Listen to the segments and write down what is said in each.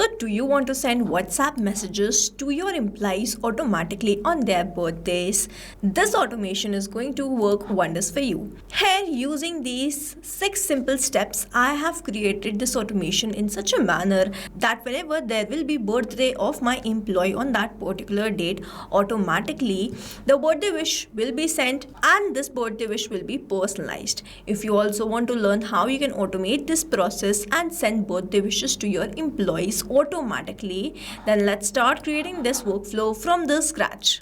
So do you want to send WhatsApp messages to your employees automatically on their birthdays? This automation is going to work wonders for you. Here, using these 6 simple steps, I have created this automation in such a manner that whenever there will be birthday of my employee on that particular date, automatically the birthday wish will be sent and this birthday wish will be personalized. If you also want to learn how you can automate this process and send birthday wishes to your employees automatically, then let's start creating this workflow from the scratch.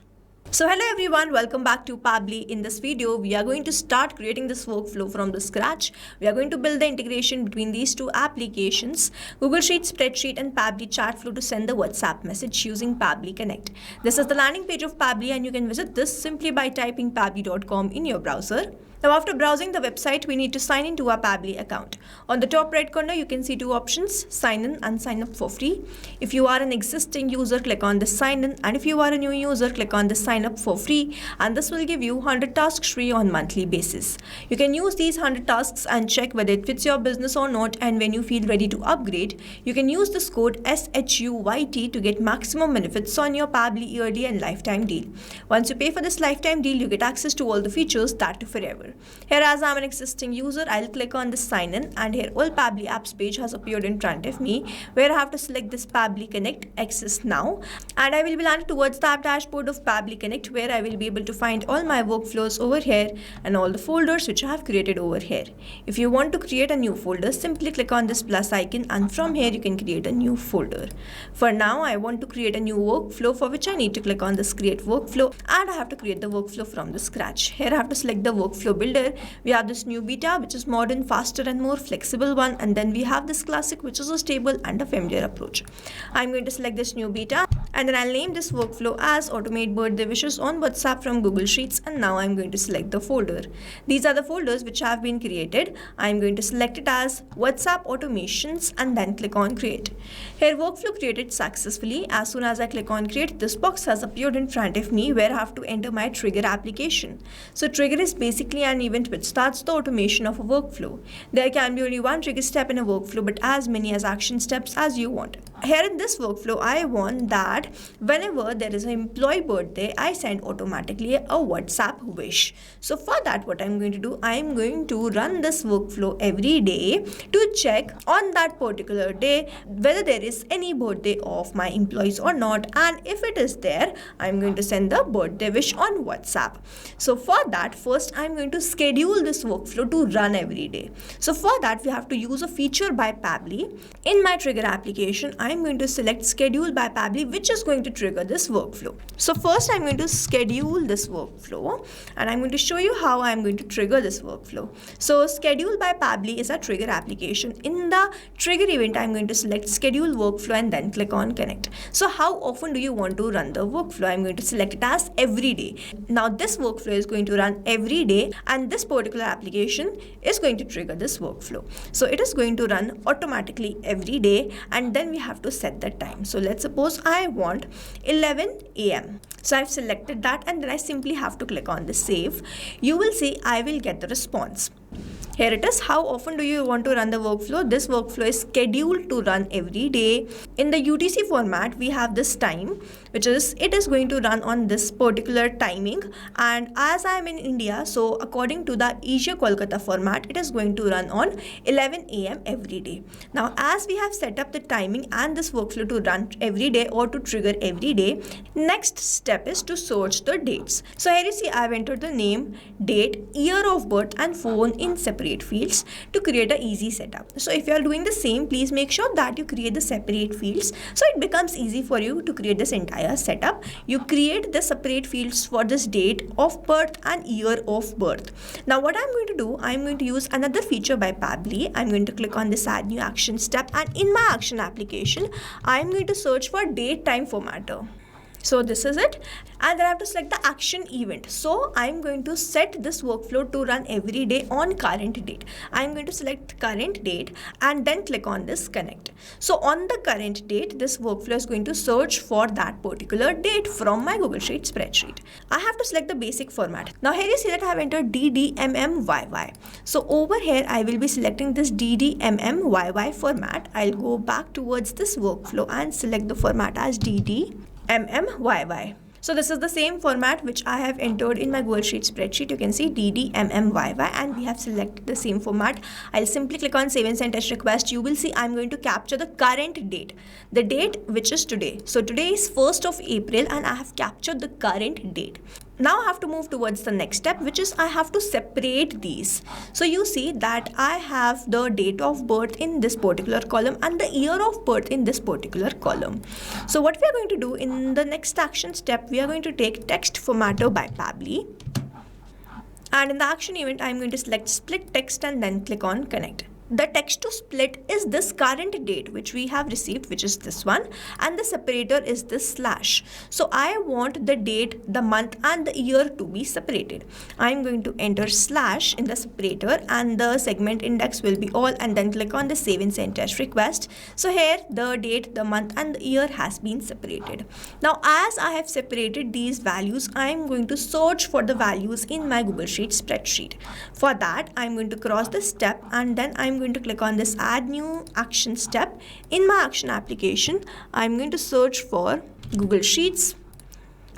So hello everyone, welcome back to Pabbly. In this video, we are going to start creating this workflow from the scratch. We are going to build the integration between these two applications, Google Sheets, Spreadsheet and Pabbly chat flow to send the WhatsApp message using Pabbly Connect. This is the landing page of Pabbly and you can visit this simply by typing pabbly.com in your browser. Now after browsing the website, we need to sign into our Pabbly account. On the top right corner, you can see two options, sign in and sign up for free. If you are an existing user, click on the sign in, and if you are a new user, click on the sign up for free, and this will give you 100 tasks free on monthly basis. You can use these 100 tasks and check whether it fits your business or not, and when you feel ready to upgrade, you can use this code SHUYT to get maximum benefits on your Pabbly yearly and lifetime deal. Once you pay for this lifetime deal, you get access to all the features that too forever. Here, as I'm an existing user, I'll click on the sign in, and here all Pabbly apps page has appeared in front of me, where I have to select this Pabbly Connect access now, and I will be landed towards the app dashboard of Pabbly Connect, where I will be able to find all my workflows over here and all the folders which I have created over here. If you want to create a new folder, simply click on this plus icon, and from here you can create a new folder. For now, I want to create a new workflow, for which I need to click on this create workflow, and I have to create the workflow from the scratch. Here I have to select the workflow builder. We have this new beta, which is modern, faster and more flexible one, and then we have this classic, which is a stable and a familiar approach. I'm going to select this new beta, and then I'll name this workflow as automate birthday wishes on WhatsApp from Google Sheets, and now I'm going to select the folder. These are the folders which have been created. I'm going to select it as WhatsApp automations and then click on create. Here, workflow created successfully. As soon as I click on create, this box has appeared in front of me where I have to enter my trigger application. So trigger is basically an event which starts the automation of a workflow. There can be only one trigger step in a workflow, but as many as action steps as you want. Here in this workflow, I want that whenever there is an employee birthday, I send automatically a WhatsApp wish. So for that, what I'm going to do, I'm going to run this workflow every day to check on that particular day whether there is any birthday of my employees or not, and if it is there, I'm going to send the birthday wish on WhatsApp. So for that, first I'm going to schedule this workflow to run every day. So for that, we have to use a feature by Pabbly. In my trigger application, I'm going to select schedule by Pabbly, which is going to trigger this workflow. So first I'm going to schedule this workflow, and I'm going to show you how I'm going to trigger this workflow. So schedule by Pabbly is a trigger application. In the trigger event, I'm going to select schedule workflow and then click on connect. So how often do you want to run the workflow? I'm going to select it as every day. Now this workflow is going to run every day, and this particular application is going to trigger this workflow. So it is going to run automatically every day, and then we have to set the time. So let's suppose I want 11 a.m. So I've selected that, and then I simply have to click on the save. You will see I will get the response. Here it is. How often do you want to run the workflow? This workflow is scheduled to run every day. In the UTC format, we have this time, which is it is going to run on this particular timing. And as I'm in India, so according to the Asia Kolkata format, it is going to run on 11 a.m. every day. Now, as we have set up the timing and this workflow to run every day or to trigger every day, next step is to search the dates. So here you see I've entered the name, date, year of birth and phone in separate fields to create an easy setup. So if you are doing the same, please make sure that you create the separate fields so it becomes easy for you to create this entire setup. You create the separate fields for this date of birth and year of birth. Now what I'm going to do, I'm going to use another feature by Pabbly. I'm going to click on this add new action step, and in my action application, I'm going to search for date time formatter. So this is it, and then I have to select the action event. So I'm going to set this workflow to run every day on current date. I'm going to select current date and then click on this connect. So on the current date, this workflow is going to search for that particular date from my Google Sheet spreadsheet. I have to select the basic format. Now here you see that I have entered DDMMYY. So over here I will be selecting this DDMMYY format. I'll go back towards this workflow and select the format as DDMMYY. So this is the same format which I have entered in my Google Sheet spreadsheet. You can see DDMMYY, and we have selected the same format. I'll simply click on save and send test request. You will see I'm going to capture the current date, the date which is today. So today is 1st of April and I have captured the current date. Now I have to move towards the next step, which is I have to separate these. So you see that I have the date of birth in this particular column and the year of birth in this particular column. So what we are going to do in the next action step, we are going to take text formatter by Pabbly. And in the action event, I am going to select split text and then click on connect. The text to split is this current date which we have received, which is this one, and the separator is this slash. So I want the date, the month and the year to be separated. I'm going to enter slash in the separator and the segment index will be all, and then click on the save and send test request. So here the date, the month and the year has been separated. Now as I have separated these values, I'm going to search for the values in my Google Sheet spreadsheet. For that, I'm going to cross this step and then I'm going to click on this add new action step. In my action application, I'm going to search for Google Sheets,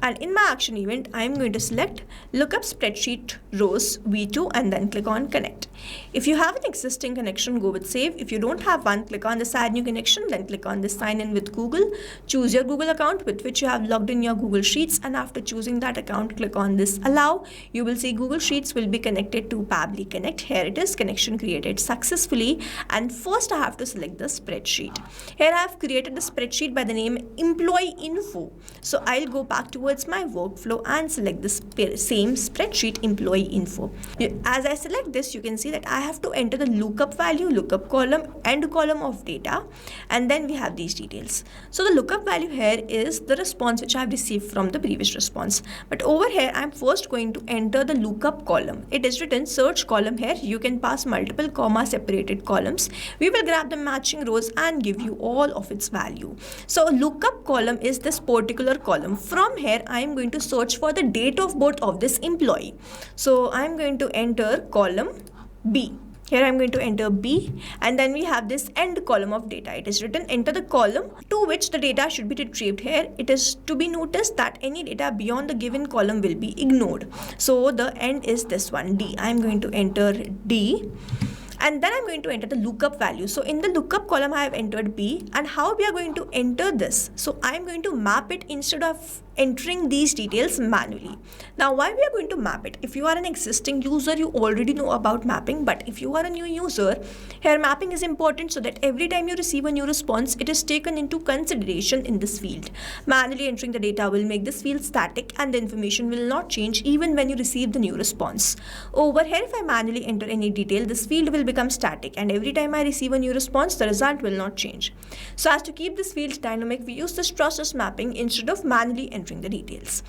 and in my action event, I'm going to select lookup spreadsheet rows V2 and then click on connect. If you have an existing connection, go with save. If you don't have one, click on this add new connection, then click on this sign in with Google. Choose your Google account with which you have logged in your Google Sheets, and after choosing that account, click on this allow. You will see Google Sheets will be connected to Pabbly Connect. Here it is, connection created successfully, and first I have to select the spreadsheet. Here I have created the spreadsheet by the name employee info. So I'll go back towards my workflow and select this same spreadsheet employee info. As I select this, you can see that I have to enter the lookup value, lookup column, end column of data, and then we have these details. So the lookup value here is the response which I have received from the previous response. But over here, I'm first going to enter the lookup column. It is written search column here. You can pass multiple comma separated columns. We will grab the matching rows and give you all of its value. So lookup column is this particular column. From here, I'm going to search for the date of birth of this employee. So I'm going to enter column B. Here I'm going to enter B, and then we have this end column of data. It is written enter the column to which the data should be retrieved. Here it is to be noticed that any data beyond the given column will be ignored. So the end is this one, D. I'm going to enter D. And then I'm going to enter the lookup value. So in the lookup column, I have entered B, and how we are going to enter this? So I'm going to map it instead of entering these details manually. Now, why we are going to map it? If you are an existing user, you already know about mapping, but if you are a new user, here mapping is important so that every time you receive a new response, it is taken into consideration in this field. Manually entering the data will make this field static and the information will not change even when you receive the new response. Over here, if I manually enter any detail, this field will become static, and every time I receive a new response, the result will not change. So as to keep this field dynamic, we use this process mapping instead of manually entering the details.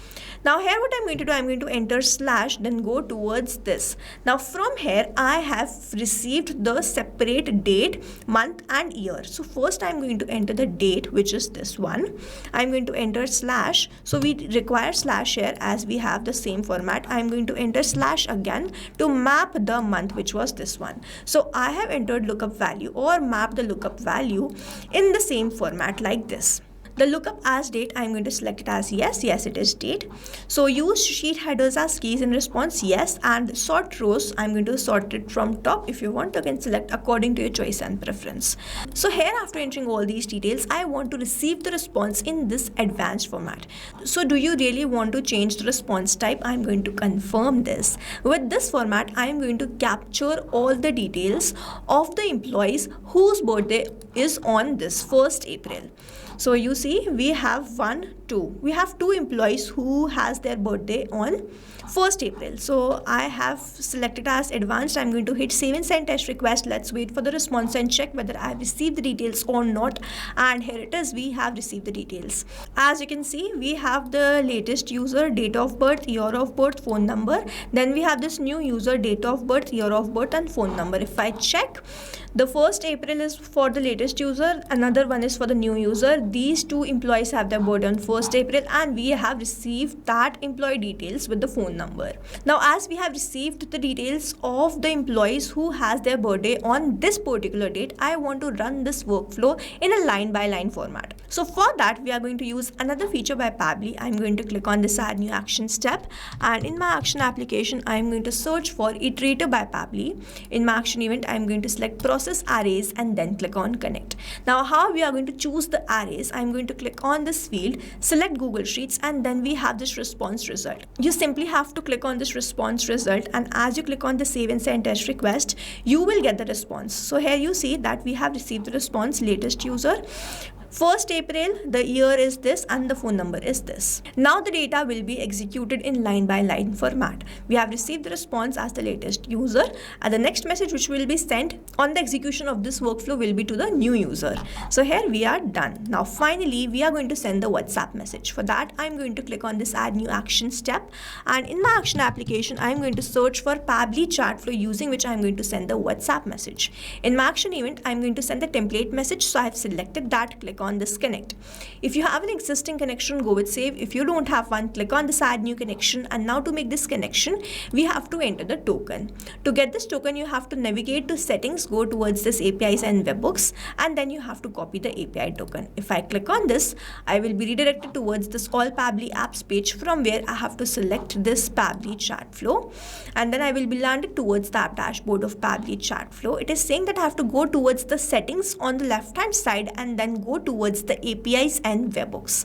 Now here what I'm going to do, I'm going to enter slash, then go towards this. Now from here, I have received the separate date, month and year. So first I'm going to enter the date, which is this one. I'm going to enter slash. So we require slash here as we have the same format. I'm going to enter slash again to map the month, which was this one. So I have entered lookup value or map the lookup value in the same format like this. The lookup as date, I'm going to select it as yes, it is date. So use sheet headers as keys in response, yes, and sort rows, I'm going to sort it from top. If you want, you can select according to your choice and preference. So here after entering all these details, I want to receive the response in this advanced format. So do you really want to change the response type? I'm going to confirm this. With this format, I'm going to capture all the details of the employees whose birthday is on this 1st April. So you see see we have we have two employees who has their birthday on 1st April. So I have selected as advanced. I'm going to hit save and send test request. Let's wait for the response and check whether I have received the details or not. And here it is, we have received the details. As you can see, we have the latest user, date of birth, year of birth, phone number. Then we have this new user, date of birth, year of birth and phone number. If I check, the 1st April is for the latest user, another one is for the new user. These two employees have their birthday on 1st April and we have received that employee details with the phone number. Now as we have received the details of the employees who has their birthday on this particular date, I want to run this workflow in a line by line format. So for that we are going to use another feature by Pabbly. I'm going to click on this add new action step, and in my action application I'm going to search for iterator by Pabbly. In my action event I'm going to select process arrays and then click on connect. Now how we are going to choose the arrays, I'm going to click on this field, select Google Sheets, and then we have this response result. You simply have to click on this response result, and as you click on the save and send test request, you will get the response. So here you see that we have received the response, latest user, 1st April, the year is this and the phone number is this. Now the data will be executed in line by line format. We have received the response as the latest user, and the next message which will be sent on the execution of this workflow will be to the new user. So here we are done. Now finally we are going to send the WhatsApp message. For that I'm going to click on this add new action step, and in my action application I'm going to search for Pabbly chat flow using which I'm going to send the WhatsApp message. In my action event I'm going to send the template message, so I have selected that. Click on this connect. If you have an existing connection, go with save. If you don't have one, click on this add new connection, and now to make this connection we have to enter the token. To get this token you have to navigate to settings, go towards this APIs and webhooks, and then you have to copy the API token. If I click on this, I will be redirected towards this all Pabbly apps page, from where I have to select this Pabbly chat flow, and then I will be landed towards the app dashboard of Pabbly chat flow. It is saying that I have to go towards the settings on the left hand side and then go towards the APIs and webhooks.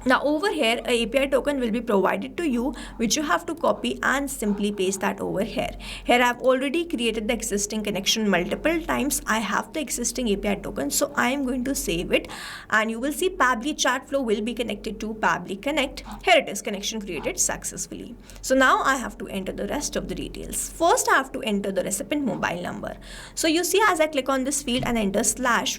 Now over here a API token will be provided to you, which you have to copy and simply paste that over here. Here I have already created the existing connection multiple times. I have the existing API token, so I am going to save it, and you will see Pabbly chat flow will be connected to Pabbly Connect. Here it is, connection created successfully. So now I have to enter the rest of the details. First I have to enter the recipient mobile number. So you see as I click on this field and enter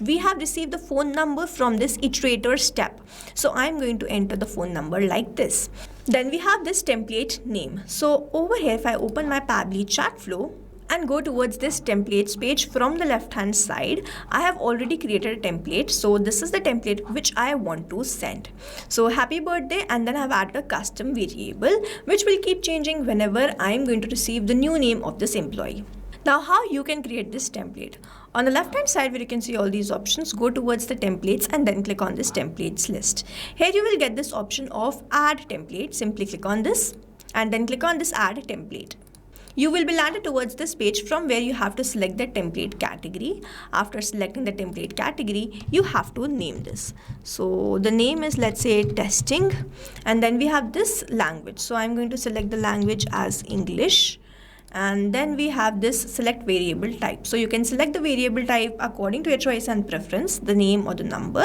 / we have received the phone number from this iterator step. So I'm going to enter the phone number like this. Then we have this template name. So over here if I open my Pabbly chat flow and go towards this templates page, from the left hand side I have already created a template. So this is the template which I want to send. So happy birthday, and then I have added a custom variable which will keep changing whenever I am going to receive the new name of this employee. Now how you can create this template? On the left hand side where you can see all these options, go towards the templates and then click on this templates list. Here you will get this option of add template. Simply click on this and then click on this add template. You will be landed towards this page, from where you have to select the template category. After selecting the template category, you have to name this. So the name is, let's say, testing, and then we have this language. So I'm going to select the language as English. And then we have this select variable type. So you can select the variable type according to your choice and preference, the name or the number,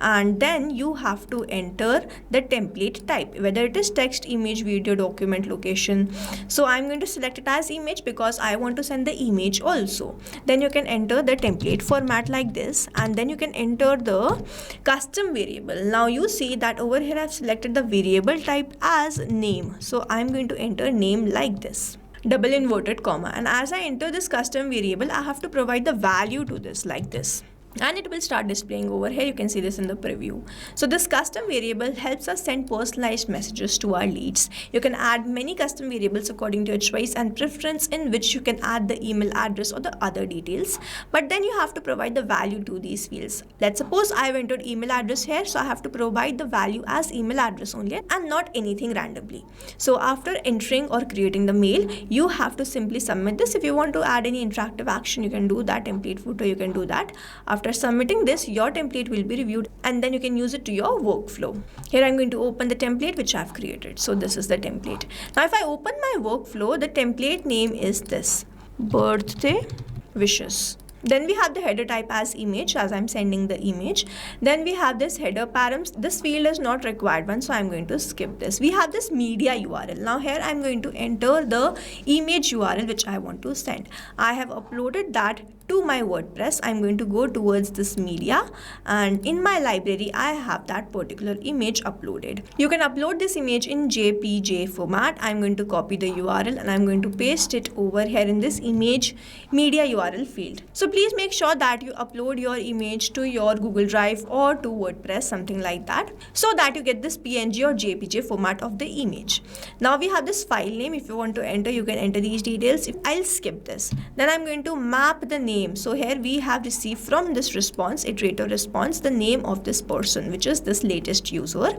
and then you have to enter the template type, whether it is text, image, video, document, location. So I'm going to select it as image because I want to send the image also. Then you can enter the template format like this, and then you can enter the custom variable. Now you see that over here I've selected the variable type as name. So I'm going to enter name like this, double inverted comma, and as I enter this custom variable I have to provide the value to this like this, and it will start displaying over here. You can see this in the preview. So this custom variable helps us send personalized messages to our leads. You can add many custom variables according to your choice and preference, in which you can add the email address or the other details, but then you have to provide the value to these fields. Let's suppose I've entered email address here, so I have to provide the value as email address only and not anything randomly. So after entering or creating the mail, you have to simply submit this. If you want to add any interactive action, you can do that. Template footer, you can do that. After submitting this, your template will be reviewed and then you can use it to your workflow. Here I'm going to open the template which I've created. So this is the template. Now if I open my workflow, the template name is this, birthday wishes. Then we have the header type as image, as I'm sending the image. Then we have this header params. This field is not required one, so I'm going to skip this. We have this media URL. Now here I'm going to enter the image URL which I want to send. I have uploaded that to my WordPress. I'm going to go towards this media, and in my library I have that particular image uploaded. You can upload this image in JPG format. I'm going to copy the URL and I'm going to paste it over here in this image media URL field. So please make sure that you upload your image to your Google Drive or to WordPress, something like that, so that you get this PNG or JPG format of the image. Now we have this file name. If you want to enter, you can enter these details. I'll skip this. Then I'm going to map the name. So here we have received from this response, iterator response, the name of this person, which is this latest user.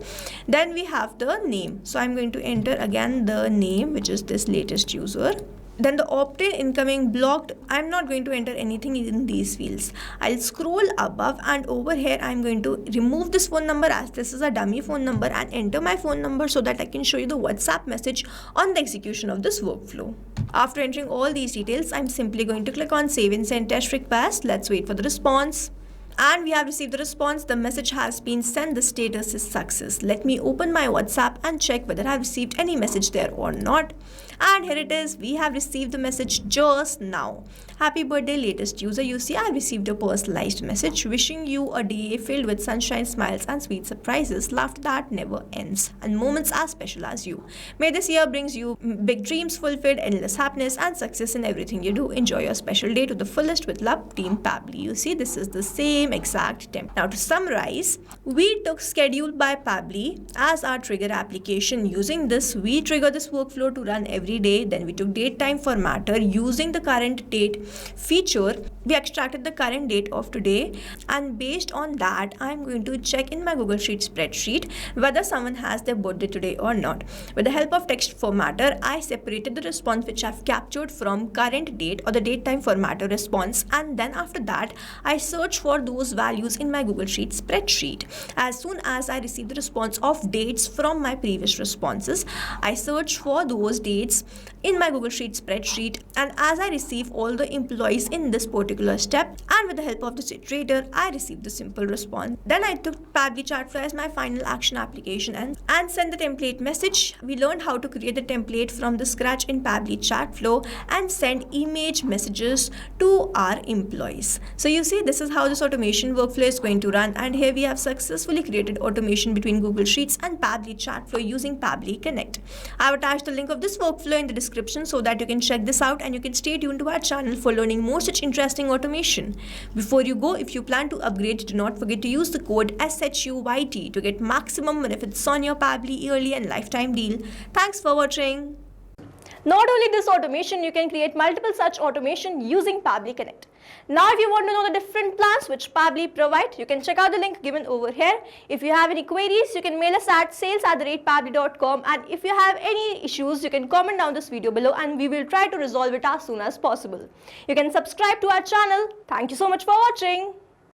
Then we have the name. So I'm going to enter again the name, which is this latest user. Then the opt-in, incoming, blocked. I'm not going to enter anything in these fields. I'll scroll above, and over here I'm going to remove this phone number, as this is a dummy phone number, and enter my phone number so that I can show you the WhatsApp message on the execution of this workflow. After entering all these details, I'm simply going to click on save and send test request. Let's wait for the response. And we have received the response. The message has been sent. The status is success. Let me open my WhatsApp and check whether I have received any message there or not. And here it is. We have received the message just now. Happy birthday, latest user. You see, I received a personalized message wishing you a day filled with sunshine, smiles, and sweet surprises. Laughter that never ends, and moments as special as you. May this year brings you big dreams fulfilled, endless happiness, and success in everything you do. Enjoy your special day to the fullest with love, Team Pabbly. You see, this is the same exact template. Now to summarize, we took Schedule by Pabbly as our trigger application. Using this, we trigger this workflow to run every day. Then we took date time formatter. Using the current date feature, we extracted the current date of today, and based on that I'm going to check in my Google Sheet spreadsheet whether someone has their birthday today or not. With the help of text formatter, I separated the response which I've captured from current date or the date time formatter response, and then after that I search for those values in my Google Sheet spreadsheet. As soon as I receive the response of dates from my previous responses, I search for those dates in my Google Sheet spreadsheet, and as I receive all the employees in this particular step, and with the help of this iterator, I received the simple response. Then I took Pabbly Chartflow as my final action application and sent the template message. We learned how to create the template from the scratch in Pabbly Chartflow and send image messages to our employees. So you see, this is how this automation workflow is going to run, and here we have successfully created automation between Google Sheets and Pabbly Chartflow using Pabbly Connect. I have attached the link of this workflow in the description so that you can check this out, and you can stay tuned to our channel for learning more such interesting automation. Before you go, if you plan to upgrade, do not forget to use the code SHUYT to get maximum benefits on your Pabbly yearly and lifetime deal. Thanks for watching. Not only this automation, you can create multiple such automation using Pabbly Connect. Now if you want to know the different plans which Pabbly provide, you can check out the link given over here. If you have any queries, you can mail us at sales@pabbly.com, and if you have any issues, you can comment down this video below and we will try to resolve it as soon as possible. You can subscribe to our channel. Thank you so much for watching.